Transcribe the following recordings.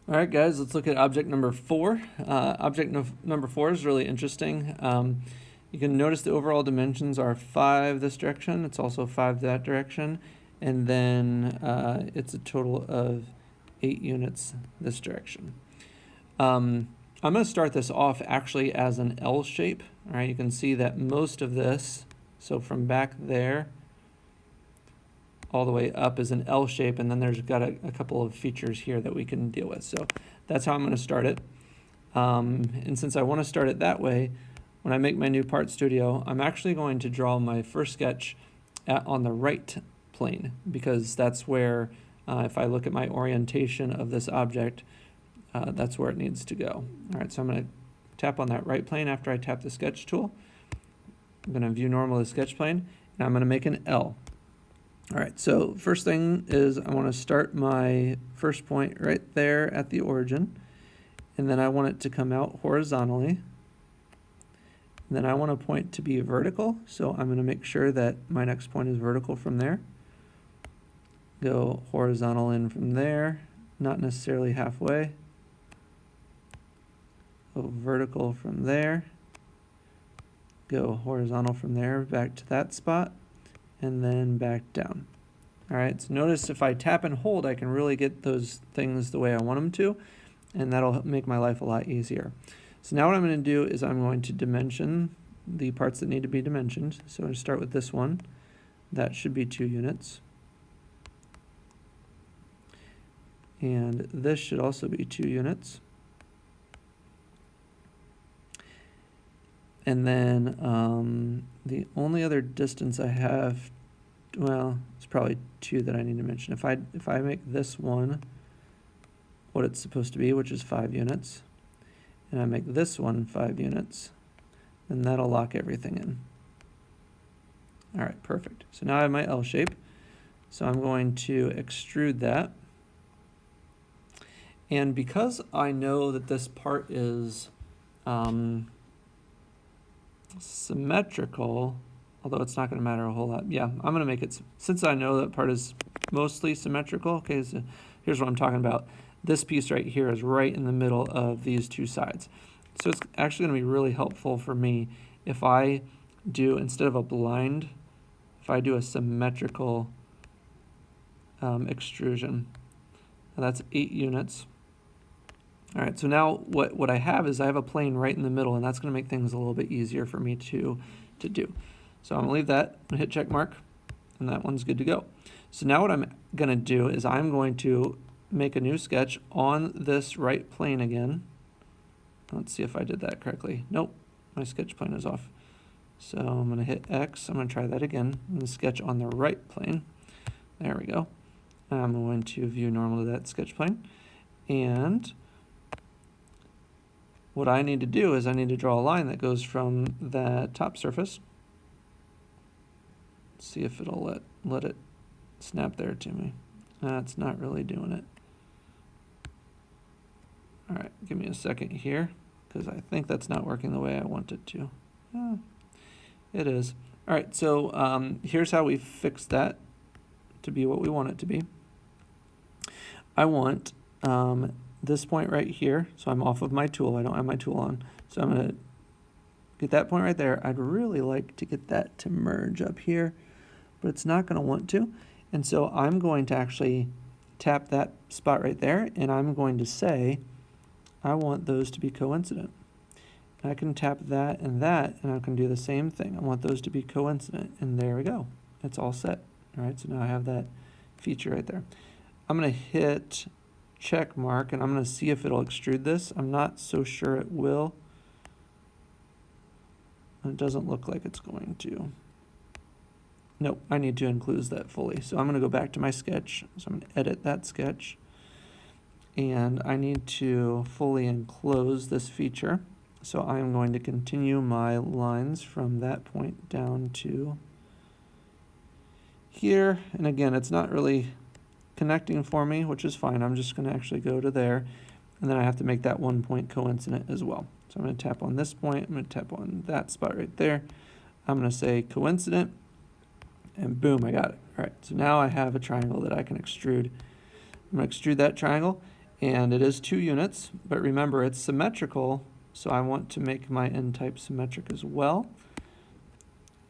All right, guys, let's look at object number 4. Number 4 is really interesting. You can notice the overall dimensions are 5 this direction. It's also 5 that direction. And then it's a total of 8 units this direction. I'm going to start this off actually as an L shape. All right, you can see that most of this, so from back there all the way up is an L shape, and then there's got a couple of features here that we can deal with. So that's how I'm going to start it. And since I want to start it that way, when I make my new Part Studio, I'm actually going to draw my first sketch on the right plane, because that's where, if I look at my orientation of this object, that's where it needs to go. All right, so I'm going to tap on that right plane after I tap the sketch tool. I'm going to view normal the sketch plane, and I'm going to make an L. All right, so first thing is I want to start my first point right there at the origin, and then I want it to come out horizontally. And then I want a point to be vertical, so I'm going to make sure that my next point is vertical from there. Go horizontal in from there, not necessarily halfway. Go vertical from there. Go horizontal from there back to that spot, and then back down. All right, so notice if I tap and hold, I can really get those things the way I want them to, and that'll make my life a lot easier. So now what I'm going to do is I'm going to dimension the parts that need to be dimensioned. So I'm going to start with this one. That should be 2 units. And this should also be 2 units. And then the only other distance I have, well, it's probably 2 that I need to mention. If I make this one what it's supposed to be, which is 5 units, and I make this one 5 units, then that'll lock everything in. All right, perfect. So now I have my L shape. So I'm going to extrude that. And because I know that this part is symmetrical, although it's not going to matter a whole lot. Yeah, I'm going to make it, since I know that part is mostly symmetrical. Okay, so here's what I'm talking about. This piece right here is right in the middle of these 2 sides. So it's actually going to be really helpful for me if I do, instead of a blind, if I do a symmetrical extrusion. Now that's 8 units. All right, so now what I have is I have a plane right in the middle, and that's going to make things a little bit easier for me to do. So I'm going to leave that, I'm going to hit check mark, and that one's good to go. So now what I'm going to do is I'm going to make a new sketch on this right plane again. Let's see if I did that correctly. Nope, my sketch plane is off. So I'm going to hit X. I'm going to try that again. I'm going to sketch on the right plane. There we go. I'm going to view normal to that sketch plane. And what I need to do is I need to draw a line that goes from that top surface. See if it'll let it snap there to me. It's not really doing it. All right, give me a second here, because I think that's not working the way I want it to. It is. All right, so here's how we fix that to be what we want it to be. I want this point right here, so I'm off of my tool. I don't have my tool on. So I'm going to get that point right there. I'd really like to get that to merge up here, but it's not going to want to. And so I'm going to actually tap that spot right there, and I'm going to say, I want those to be coincident. And I can tap that, and I can do the same thing. I want those to be coincident, and there we go. It's all set. All right, so now I have that feature right there. I'm going to hit check mark, and I'm going to see if it'll extrude this. I'm not so sure it will. It doesn't look like it's going to. Nope, I need to enclose that fully. So I'm going to go back to my sketch. So I'm going to edit that sketch. And I need to fully enclose this feature. So I'm going to continue my lines from that point down to here. And again, it's not really connecting for me, which is fine. I'm just going to actually go to there. And then I have to make that one point coincident as well. So I'm going to tap on this point. I'm going to tap on that spot right there. I'm going to say coincident. And boom, I got it. All right, so now I have a triangle that I can extrude. I'm going to extrude that triangle, and it is 2 units, but remember it's symmetrical, so I want to make my end type symmetric as well.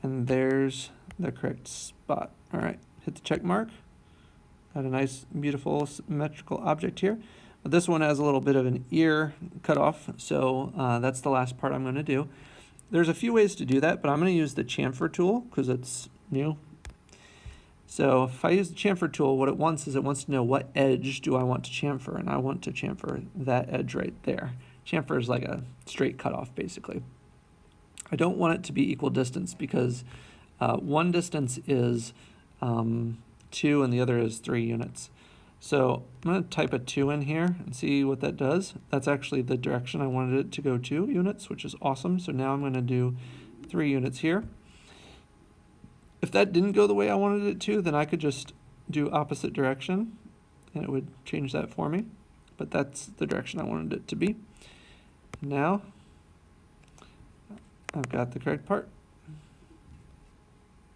And there's the correct spot. All right, hit the check mark. Got a nice, beautiful symmetrical object here. But this one has a little bit of an ear cut off, so that's the last part I'm going to do. There's a few ways to do that, but I'm going to use the chamfer tool because it's new. So if I use the chamfer tool, what it wants is it wants to know what edge do I want to chamfer, and I want to chamfer that edge right there. Chamfer is like a straight cutoff, basically. I don't want it to be equal distance because one distance is 2 and the other is 3 units. So I'm going to type a 2 in here and see what that does. That's actually the direction I wanted it to go 2 units, which is awesome. So now I'm going to do 3 units here. If that didn't go the way I wanted it to, then I could just do opposite direction and it would change that for me. But that's the direction I wanted it to be. Now I've got the correct part.